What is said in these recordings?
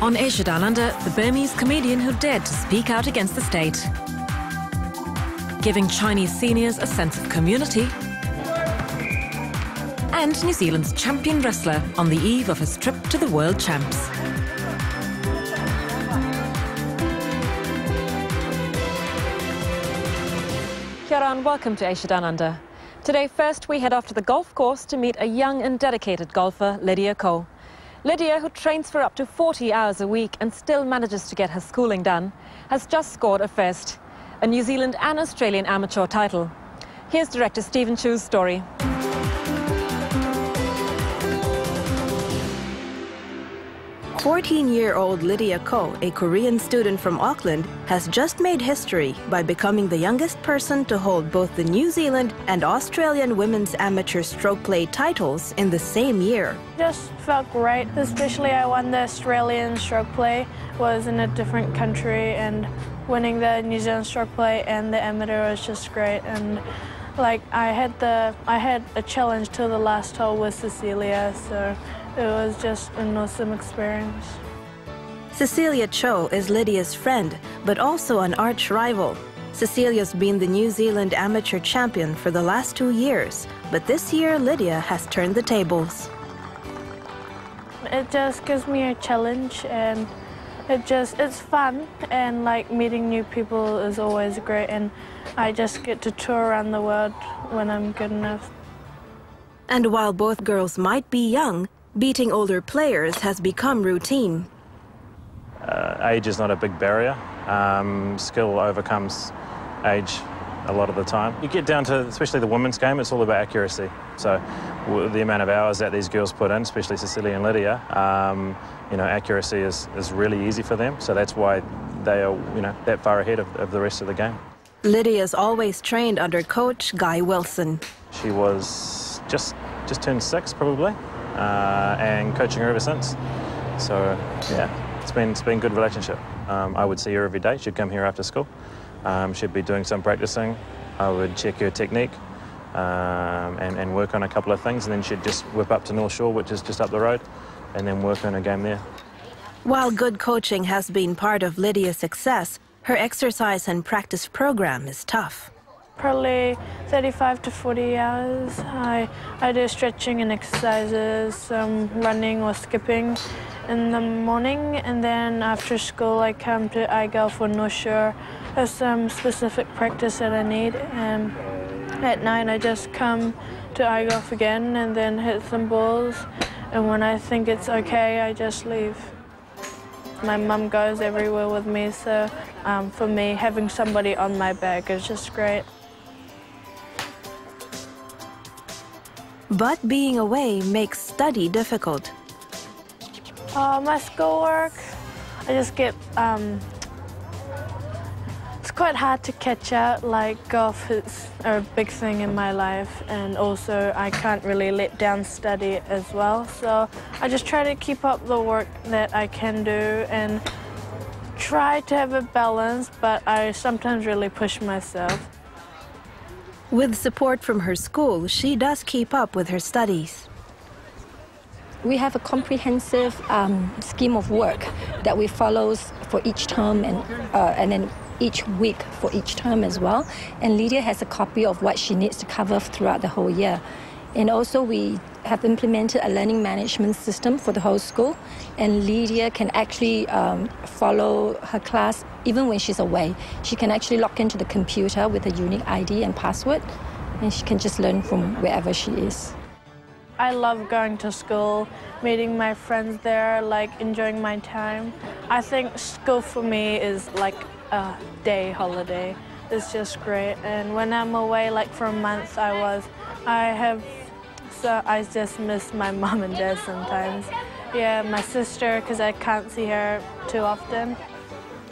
On Asia Down Under, the Burmese comedian who dared to speak out against the state. Giving Chinese seniors a sense of community. And New Zealand's champion wrestler on the eve of his trip to the World Champs. Kia ora and welcome to Asia Down Under. Today first we head off to the golf course to meet a young and dedicated golfer, Lydia Ko. Lydia, who trains for up to 40 hours a week and still manages to get her schooling done, has just scored a first, a New Zealand and Australian amateur title. Here's director Stephen Chu's story. 14-year-old Lydia Ko, a Korean student from Auckland, has just made history by becoming the youngest person to hold both the New Zealand and Australian women's amateur stroke play titles in the same year. Just felt great, especially I won the Australian stroke play, was in a different country, and winning the New Zealand stroke play and the amateur was just great. And like I had a challenge till the last hole with Cecilia, so it was just an awesome experience. Cecilia Cho is Lydia's friend, but also an arch rival. Cecilia's been the New Zealand amateur champion for the last 2 years, but this year Lydia has turned the tables. It just gives me a challenge, and it's fun, and like meeting new people is always great, and I just get to tour around the world when I'm good enough. And while both girls might be young, beating older players has become routine. Age is not a big barrier. Skill overcomes age a lot of the time. You get down to, especially the women's game, it's all about accuracy. So the amount of hours that these girls put in, especially Cecilia and Lydia, accuracy is really easy for them. So that's why they are, that far ahead of the rest of the game. Lydia's always trained under coach Guy Wilson. She was just turned 6 probably. And coaching her ever since. So yeah, it's been a good relationship. I would see her every day. She'd come here after school. She'd be doing some practicing. I would check her technique and work on a couple of things, and then she'd just whip up to North Shore, which is just up the road, and then work on her game there. While good coaching has been part of Lydia's success, her exercise and practice program is tough. Probably 35 to 40 hours. I do stretching and exercises, some running or skipping in the morning, and then after school I come to iGolf or North Shore. There's some specific practice that I need, and at night I just come to iGolf again and then hit some balls, and when I think it's okay I just leave. My mum goes everywhere with me, so for me having somebody on my back is just great. But being away makes study difficult. My schoolwork, I just get, it's quite hard to catch up. Like golf is a big thing in my life, and also I can't really let down study as well. So I just try to keep up the work that I can do and try to have a balance, but I sometimes really push myself. With support from her school, she does keep up with her studies. We have a comprehensive scheme of work that we follow for each term and then each week for each term as well. And Lydia has a copy of what she needs to cover throughout the whole year. And also we have implemented a learning management system for the whole school, and Lydia can actually follow her class even when she's away. She can actually log into the computer with a unique ID and password, and she can just learn from wherever she is. I love going to school, meeting my friends there, like enjoying my time. I think school for me is like a day holiday. It's just great, and when I'm away, like for a month I just miss my mom and dad sometimes. Yeah, my sister, because I can't see her too often.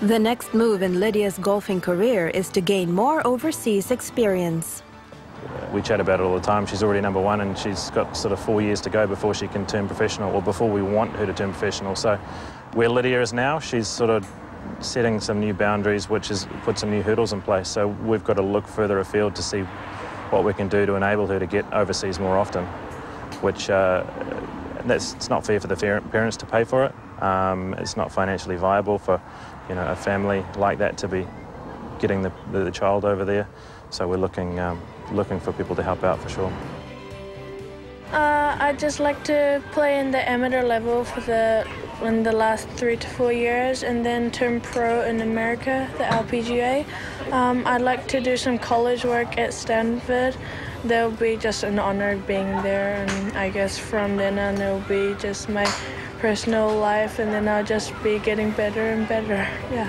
The next move in Lydia's golfing career is to gain more overseas experience. We chat about it all the time. She's already #1 and she's got sort of 4 years to go before she can turn professional, or before we want her to turn professional. So where Lydia is now, she's sort of setting some new boundaries, which has put some new hurdles in place. So we've got to look further afield to see what we can do to enable her to get overseas more often, which it's not fair for the parents to pay for it. It's not financially viable for, you know, a family like that to be getting the child over there. So we're looking for people to help out for sure. I'd just like to play in the amateur level in the last 3 to 4 years, and then turn pro in America, the LPGA. I'd like to do some college work at Stanford. That'll be just an honor being there, and I guess from then on it'll be just my personal life, and then I'll just be getting better and better. Yeah.